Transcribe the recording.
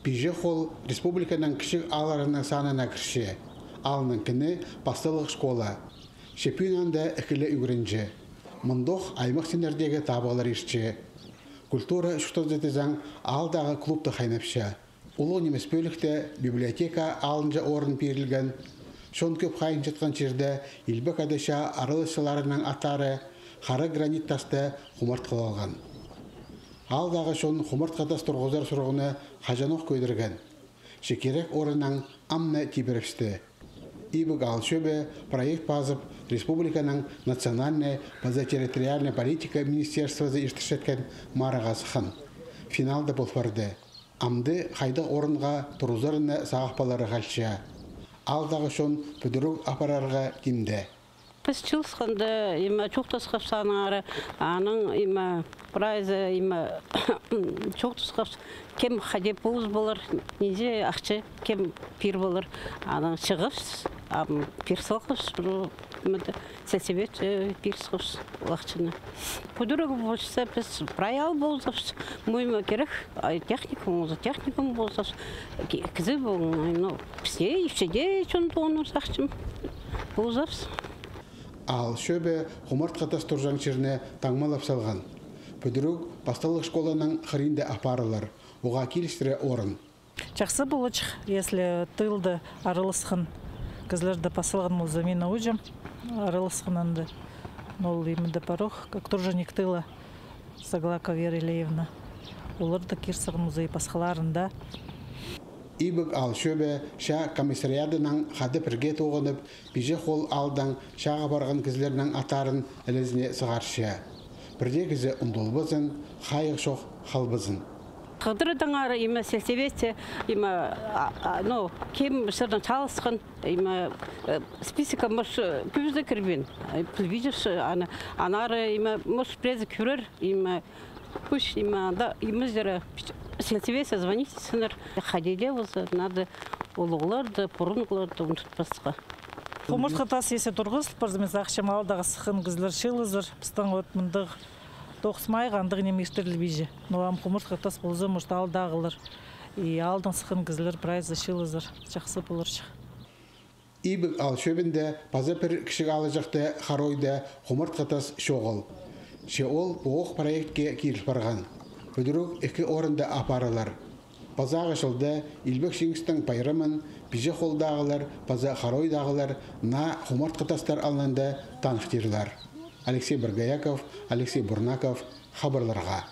Пиже хол республиканың кішік аларының санына кірше. Алының кіні бастылық школа. Шепюнанда әкілі үгірінже. Мұндық аймақ сенердегі табалар ішче. Культура шүктөздетізің алдағы клубты қайнапша. Улы немес бөлікте библиотека алынжа орын берілген. Шон көп қайын жатқан жерде елбек адыша арылысыларының аттары қары гранит тасты құмарт қылалған. Алдағы шон құмарт қатас тұрғызар сұрғыны қажанық көйдірген. Шекерек орынның амны тибіріпсті. Ибік ал шөбе проект базып республиканың национальная базотерриториальная политика министерствосы иштішеткен марағасықын. Финалда болфарды. Амды қайда орынға тұрузарыны сағақпалары қалча. Алдағы шон бүдірук апарарға кимде. Біз чылсқанды, чоқтасқап санары, аның прайзы, чоқтасқап кем қадеп боз болыр, неде ақчы кем пир болыр, аның шығыпс, пир салқыпс, сәсебет пир сықыпс уақчыны. Бүдірук болшыса біз праял болзапс, мұйма керек, техникум болзапс, кізі болын, пісте, ешеде чон тоғыныр сақчым болзапс. Ал шөбе құмарт қатас тұржан черне таңмалап салған. Бүдірук басталық школаның қырында апарылар. Оға келістіре орын. Жақсы болыч, если тылды арылысқын. Кізлерді пасылған мұлза мен ұжым арылысқынанды. Ол емінді парох, как тұржаник тыла Саглака Вера Илеевна. Оларды керсіғын мұзай пасқаларында. Ибік ал шөбе ша комиссариядының қады бірге тоғынып, беже қол алдан шаға барған кізлерінің атарын әлізіне сығаршы. Бірде кізі ұндолбызын, қайық шоқ қалбызын. Қыдырдың ары сәлсебетте, кем шырдан чалысқын, списика мұш күзді кірбен. Видишь, анары мұш презі көрір, күш, имыздері сәлсебетсе звоните сыныр. Қадеде болса, надо олығыларды, пұрынғыларды ұмытпасқа. Құмырт қатас есе тұрғыз, бірзіміз ақшам алдағы сықын кізлер шылызыр, пыстан өтміндіг тоқсымай қандығы неместіріл бейжі. Ноам құмырт қатас болзы мұшты алдағылыр. Алдың сықын кізлер прайзы шылызыр, жақсы болыршы. Ибік ал шөбінде база бір кішік алыжақты қаройды құмырт қатас шоғыл. Ол бұғық проектке кейіл барған. Бүдірук екі орында апарылар. База ғашылды Илбек Шеңістің пайрымын, беже қолдағылар, база қаройдағылар на құмырт қатастар алынды танықтерлар. Алексей Баргаяков, Алексей Бурнаков, хабарларға.